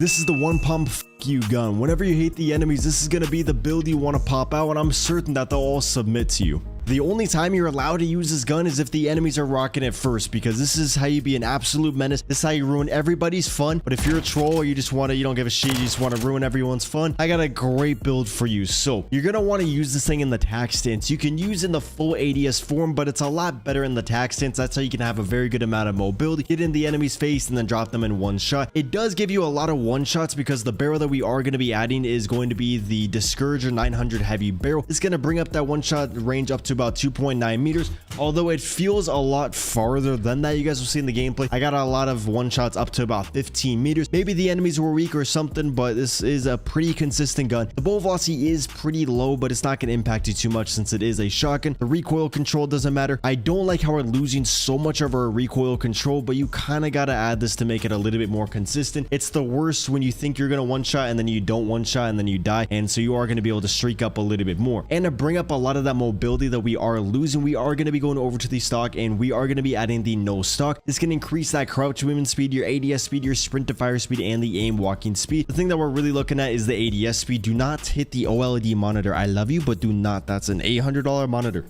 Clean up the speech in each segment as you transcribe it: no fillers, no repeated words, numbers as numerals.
This is the one pump you gun. Whenever you hate the enemies, this is going to be the build you want to pop out, and I'm certain that they'll all submit to you. The only time you're allowed to use this gun is if the enemies are rocking it first, because this is how you be an absolute menace. This is how you ruin everybody's fun. But if you're a troll or you don't give a shit, you just want to ruin everyone's fun, I got a great build for you. So you're going to want to use this thing in the tac stance. You can use in the full ADS form, but it's a lot better in the tac stance. That's how you can have a very good amount of mobility, get in the enemy's face and then drop them in one shot. It does give you a lot of one shots because the barrel that we are going to be adding is going to be the Discourager 900 heavy barrel. It's going to bring up that one shot range up to about 2.9 meters, although it feels a lot farther than that. You guys will see in the gameplay, I got a lot of one shots up to about 15 meters. Maybe the enemies were weak or something, but this is a pretty consistent gun. The bullet velocity is pretty low, but it's not going to impact you too much since it is a shotgun. The recoil control doesn't matter. I don't like how we're losing so much of our recoil control, but you kind of got to add this to make it a little bit more consistent. It's the worst when you think you're going to one shot and then you don't one shot and then you die, and so you are going to be able to streak up a little bit more. And to bring up a lot of that mobility that we are losing, we are going to be going over to the stock and we are going to be adding the no stock. This can increase that crouch movement speed, your ADS speed, your sprint to fire speed, and the aim walking speed. The thing that we're really looking at is the ADS speed. Do not hit the OLED monitor. I love you, but do not. That's an $800 monitor.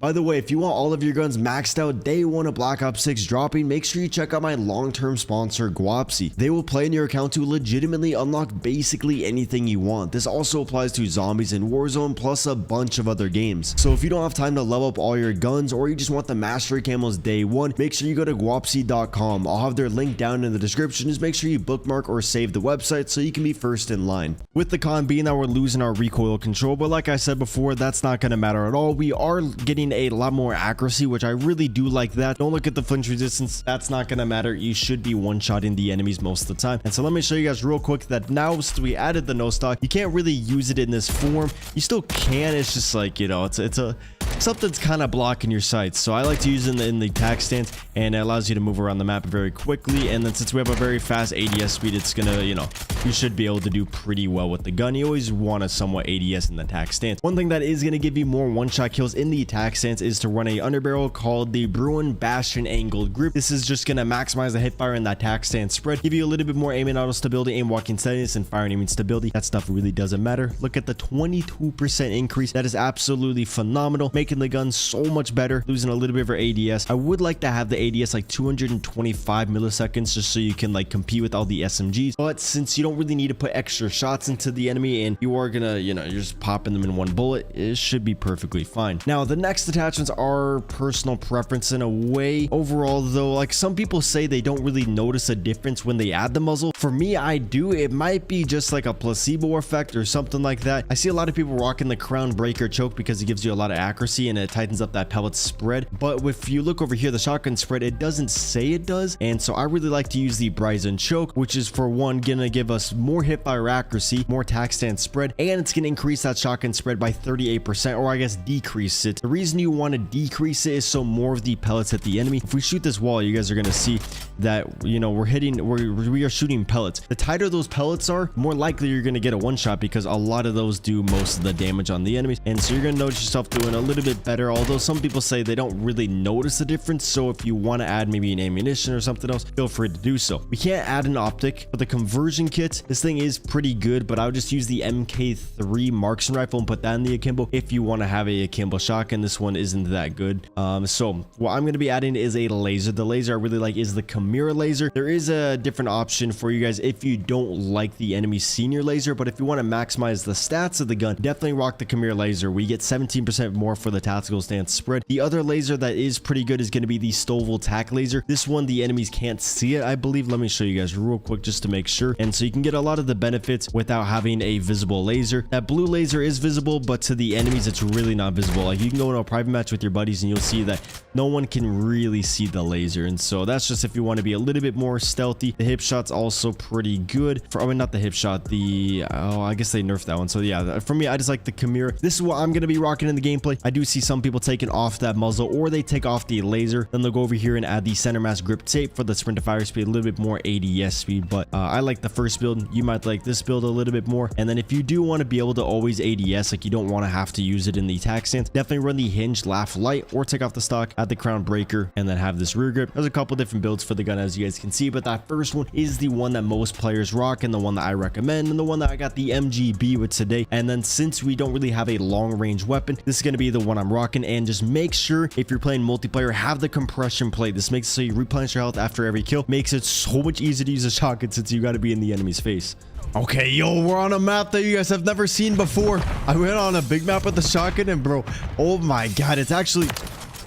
By the way, if you want all of your guns maxed out day one of Black Ops 6 dropping, make sure you check out my long-term sponsor, Guapsi. They will play in your account to legitimately unlock basically anything you want. This also applies to zombies in Warzone, plus a bunch of other games. So if you don't have time to level up all your guns, or you just want the mastery camos day one, make sure you go to guapsi.com. I'll have their link down in the description. Just make sure you bookmark or save the website so you can be first in line. With the con being that we're losing our recoil control, but like I said before, that's not going to matter at all. We are getting a lot more accuracy, which I really do like that. Don't look at the flinch resistance. That's not going to matter. You should be one-shotting the enemies most of the time. And so let me show you guys real quick that now since we added the no stock, you can't really use it in this form. You still can. It's just like, you know, it's a something's kind of blocking your sights. So I like to use it in the tac stance, and it allows you to move around the map very quickly. And then since we have a very fast ADS speed, it's gonna, you know, you should be able to do pretty well with the gun. You always want a somewhat ADS in the tac stance. One thing that is going to give you more one-shot kills in the tac stance is to run a underbarrel called the Bruin Bastion Angled Grip. This is just going to maximize the hip fire in that tac stance spread, give you a little bit more aim and auto stability, aim walking steadiness, and fire and aiming stability. That stuff really doesn't matter. Look at the 22% increase. That is absolutely phenomenal, making the gun so much better, losing a little bit of our ADS. I would like to have the ADS like 225 milliseconds just so you can like compete with all the SMGs, but since you don't really need to put extra shots into the enemy and you are gonna, you know, you're just popping them in one bullet, it should be perfectly fine. Now the next attachments are personal preference in a way. Overall though, like some people say they don't really notice a difference when they add the muzzle. For me, I do. It might be just like a placebo effect or something like that. I see a lot of people rocking the Crown Breaker choke because it gives you a lot of accuracy and it tightens up that pellet spread. But if you look over here, the shotgun spread, it doesn't say it does. And so I really like to use the Bryson choke, which is for one gonna give us more hip fire accuracy, more tac stance spread, and it's gonna increase that shotgun spread by 38%, or I guess decrease it. The reason you want to decrease it is so more of the pellets hit the enemy. If we shoot this wall, you guys are gonna see that, you know, we are shooting pellets. The tighter those pellets are, more likely you're gonna get a one shot because a lot of those do most of the damage on the enemies, and so you're gonna notice yourself doing a little bit better, although some people say they don't really notice the difference. So if you want to add maybe an ammunition or something else, feel free to do so. We can't add an optic, but the conversion kit, this thing is pretty good, but I would just use the MK3 marksman rifle and put that in the akimbo if you want to have a akimbo shotgun. This one isn't that good. So what I'm going to be adding is a laser. The laser I really like is the Chimera laser. There is a different option for you guys if you don't like the enemy senior laser, but if you want to maximize the stats of the gun, definitely rock the Chimera laser. We get 17% more for the tactical stance spread. The other laser that is pretty good is going to be the Stovall tac laser. This one, the enemies can't see it, I believe. Let me show you guys real quick just to make sure. And so you can get a lot of the benefits without having a visible laser. That blue laser is visible, but to the enemies, it's really not visible. Like you can go into a private match with your buddies and you'll see that no one can really see the laser. And so that's just if you want to be a little bit more stealthy. The hip shot's also pretty good. I mean, not the hip shot, I guess they nerfed that one. So yeah, for me, I just like the Chimera. This is what I'm going to be rocking in the gameplay. I do see some people taking off that muzzle, or they take off the laser, then they'll go over here and add the center mass grip tape for the sprint to fire speed, a little bit more ADS speed. But I like the first build build, you might like this build a little bit more. And then if you do want to be able to always ADS, like you don't want to have to use it in the attack stance, definitely run the hinged laugh light or take off the stock, add the crown breaker, and then have this rear grip. There's a couple different builds for the gun, as you guys can see, but that first one is the one that most players rock and the one that I recommend and the one that I got the MGB with today. And then since we don't really have a long range weapon, this is going to be the one I'm rocking. And just make sure if you're playing multiplayer, have the compression plate. This makes it so you replenish your health after every kill, makes it so much easier to use a shotgun since you got to be in the enemy's face. Okay, yo, we're on a map that you guys have never seen before. I went on a big map with the shotgun and bro, oh my god, it's actually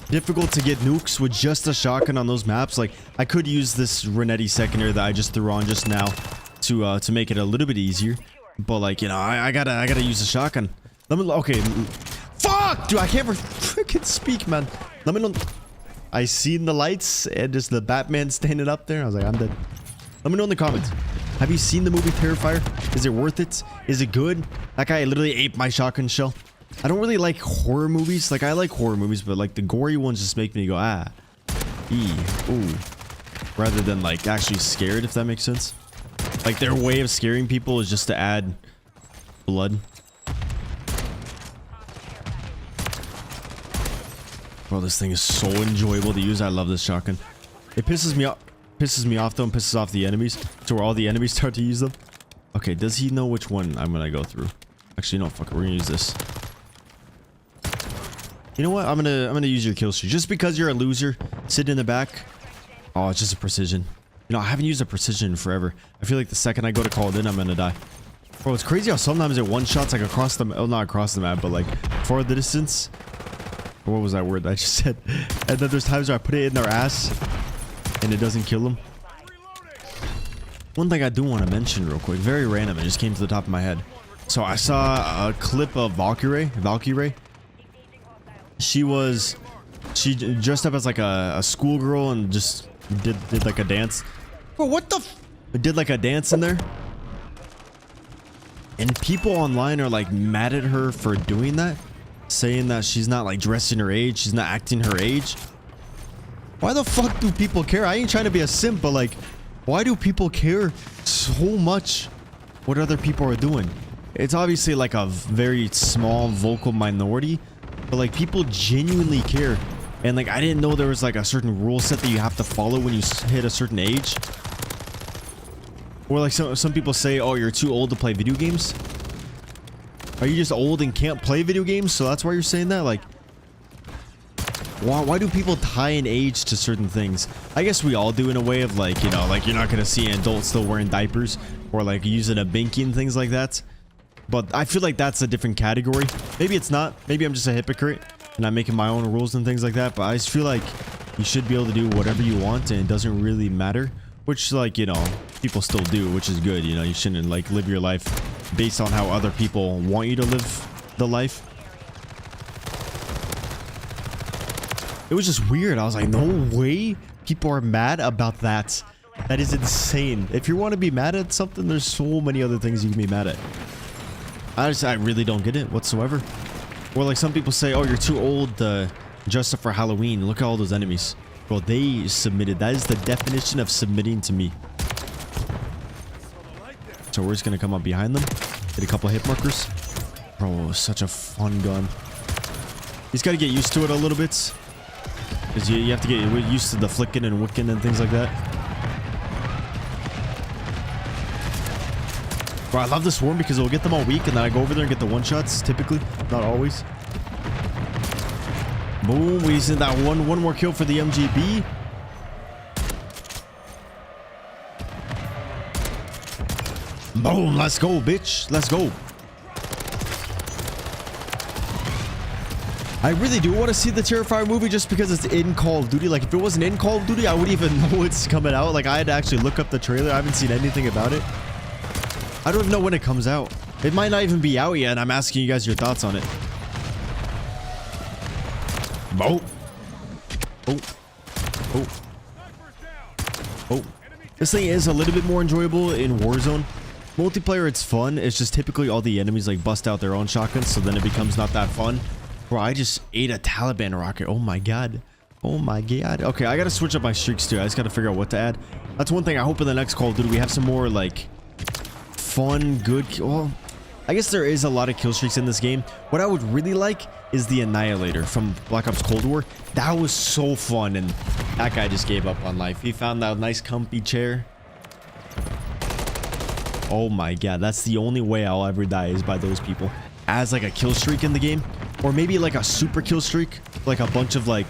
difficult to get nukes with just a shotgun on those maps. Like I could use this Renetti secondary that I just threw on just now to make it a little bit easier, but like, you know, I gotta use a shotgun. Let me, okay, fuck, dude, I can't freaking speak, man. Let me know. I seen the lights and just the Batman standing up there. I was like, I'm dead. Let me know in the comments. Have you seen the movie Terrifier? Is it worth it? Is it good? That guy literally ate my shotgun shell. I don't really like horror movies. Like I like horror movies, but like the gory ones just make me go, ah, ee, ooh, rather than like actually scared, if that makes sense. Like their way of scaring people is just to add blood. Bro, this thing is so enjoyable to use. I love this shotgun. It pisses me off. Pisses me off though, and pisses off the enemies to where all the enemies start to use them. Okay, does he know which one I'm gonna go through? Actually, no, fuck it, we're gonna use this. You know what? I'm gonna use your kill streak just because you're a loser. Sit in the back. Oh, it's just a precision. You know, I haven't used a precision in forever. I feel like the second I go to call it in, I'm gonna die. Bro, it's crazy how sometimes it one shots like across the, oh, not across the map, but like for the distance. What was that word that I just said? And then there's times where I put it in their ass and it doesn't kill them. One thing I do want to mention real quick, very random, it just came to the top of my head. So I saw a clip of Valkyrie. She dressed up as like a schoolgirl and just did like a dance. Bro, what the f— did like a dance in there. And people online are like mad at her for doing that, saying that she's not like dressing her age, she's not acting her age. Why the fuck do people care? I ain't trying to be a simp, but like, why do people care so much what other people are doing? It's obviously like a very small vocal minority, but like people genuinely care. And like, I didn't know there was like a certain rule set that you have to follow when you hit a certain age. Or like some people say, oh, you're too old to play video games. Are you just old and can't play video games? So that's why you're saying that? Like, why do people tie an age to certain things? I guess we all do in a way of like, you know, like you're not going to see an adult still wearing diapers or like using a binky and things like that. But I feel like that's a different category. Maybe it's not. Maybe I'm just a hypocrite and I'm making my own rules and things like that. But I just feel like you should be able to do whatever you want and it doesn't really matter. Which, like, you know, people still do, which is good. You know, you shouldn't like live your life based on how other people want you to live the life. It was just weird. I was like, no way people are mad about that. That is insane. If you want to be mad at something, there's so many other things you can be mad at. I really don't get it whatsoever. Or like some people say, oh, you're too old to dress up for Halloween. Look at all those enemies. Bro, they submitted. That is the definition of submitting to me. So we're just going to come up behind them. Hit a couple hit markers. Bro, such a fun gun. You just got to get used to it a little bit. Because you have to get used to the flicking and wicking and things like that. Bro, I love this swarm because it'll get them all weak and then I go over there and get the one-shots, typically. Not always. Boom, we sent that one more kill for the MGB. Boom, let's go, bitch. Let's go. I really do want to see the Terrifier movie just because it's in Call of Duty. Like, if it wasn't in Call of Duty, I wouldn't even know it's coming out. Like, I had to actually look up the trailer. I haven't seen anything about it. I don't even know when it comes out. It might not even be out yet, and I'm asking you guys your thoughts on it. Oh. Oh. Oh. Oh. This thing is a little bit more enjoyable in Warzone. Multiplayer, it's fun. It's just typically all the enemies like bust out their own shotguns, so then it becomes not that fun. Bro, I just ate a Taliban rocket. Oh my god. Oh my god. Okay, I gotta switch up my streaks too. I just gotta figure out what to add. That's one thing I hope in the next Call of Duty we have some more like fun, good. Well, I guess there is a lot of kill streaks in this game. What I would really like is the Annihilator from Black Ops Cold War. That was so fun, and that guy just gave up on life. He found that nice comfy chair. Oh my god, that's the only way I'll ever die is by those people. As like a kill streak in the game, or maybe like a super kill streak, like a bunch of like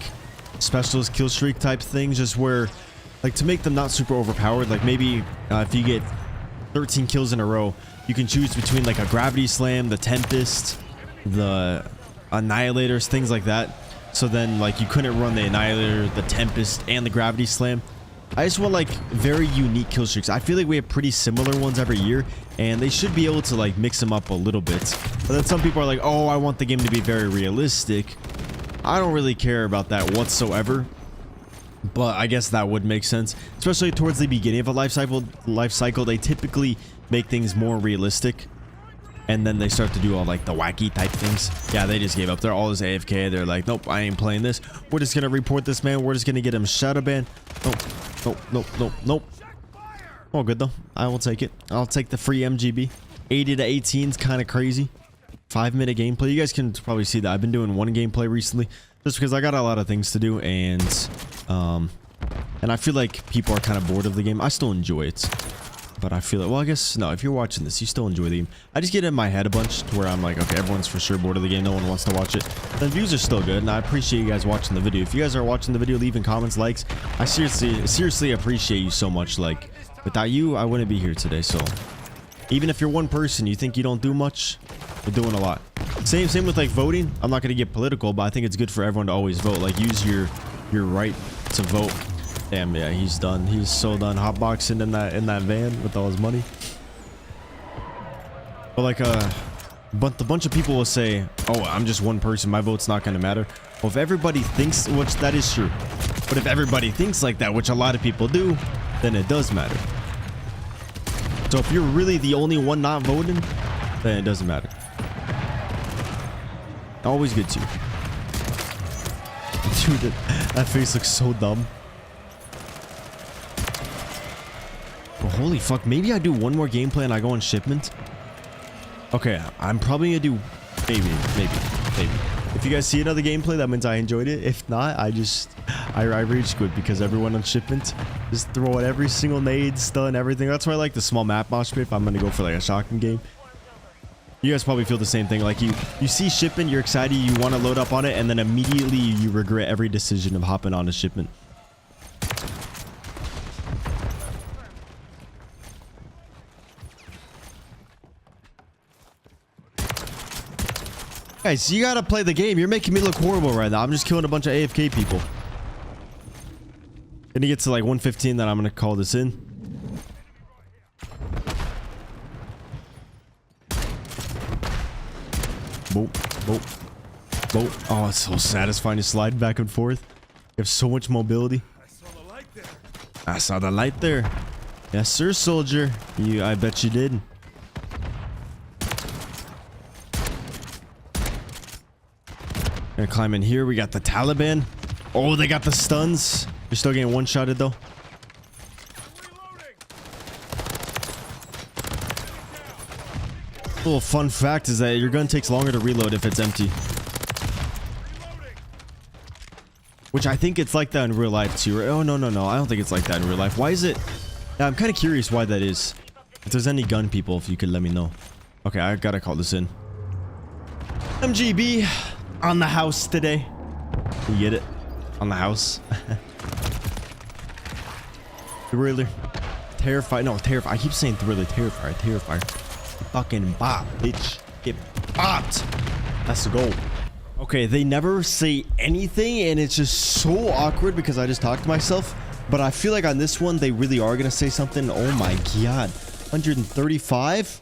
specialist kill streak type things, just where like to make them not super overpowered. Like maybe if you get 13 kills in a row, you can choose between like a gravity slam, the Tempest, the Annihilators, things like that. So then like you couldn't run the Annihilator, the Tempest, and the gravity slam. I just want like very unique kill streaks. I feel like we have pretty similar ones every year, and they should be able to like mix them up a little bit. But then some people are like, oh, I want the game to be very realistic. I don't really care about that whatsoever, but I guess that would make sense, especially towards the beginning of a life cycle. They typically make things more realistic, and then they start to do all like the wacky type things. Yeah, they just gave up. They're all just AFK. They're like, nope, I ain't playing this. We're just gonna report this man. We're just gonna get him shadow banned. Nope. All good though. I will take it. I'll take the free MGB. 80 to 18 is kind of crazy. 5-minute gameplay. You guys can probably see that I've been doing one gameplay recently, just because I got a lot of things to do, and I feel like people are kind of bored of the game. I still enjoy it, but I feel like, well, I guess no, if you're watching this, you still enjoy the game. I just get in my head a bunch to where I'm like, okay, everyone's for sure bored of the game. No one wants to watch it. The views are still good, and I appreciate you guys watching the video. If you guys are watching the video, leaving comments, likes, I seriously appreciate you so much. Like, without you, I wouldn't be here today. So even if you're one person, you think you don't do much, you're doing a lot. Same with like voting. I'm not going to get political, but I think it's good for everyone to always vote. Like, use your right to vote. Damn, yeah, he's done. He's so done hotboxing in that van with all his money. But like a bunch of people will say, oh, I'm just one person, my vote's not going to matter. Well, if everybody thinks, which that is true, but if everybody thinks like that, which a lot of people do, then it does matter. So if you're really the only one not voting, then it doesn't matter. Always good to you. Dude, that face looks so dumb. Well, holy fuck, maybe I do one more gameplay and I go on shipment. Okay, I'm probably gonna do maybe. If you guys see another gameplay, that means I enjoyed it. If not, I rage quit, because everyone on shipment just throw out every single nade, stun, everything. That's why I like the small map mosh pit if I'm gonna go for like a shotgun game. You guys probably feel the same thing. Like you see shipment, you're excited, you want to load up on it, and then immediately you regret every decision of hopping on a shipment. Guys, you gotta play the game. You're making me look horrible right now. I'm just killing a bunch of AFK people. Gonna get to like 115, then I'm gonna call this in. Boop, boop, boop. Oh, it's so satisfying to slide back and forth. You have so much mobility. I saw the light there. Yes, sir, soldier. I bet you did. Gonna climb in here. We got the Taliban. Oh, they got the stuns. You're still getting one-shotted though. A little fun fact is that your gun takes longer to reload if it's empty. Which I think it's like that in real life too. Oh, no. I don't think it's like that in real life. Why is it? Yeah, I'm kind of curious why that is. If there's any gun people, if you could let me know. Okay, I gotta call this in. MGB on the house today. You get it? On the house. Thriller. Terrified. No, terrified. I keep saying thriller. Terrifier. Fucking bop, bitch. Get bopped. That's the goal. Okay, they never say anything, and it's just so awkward because I just talked to myself. But I feel like on this one, they really are going to say something. Oh my god. 135?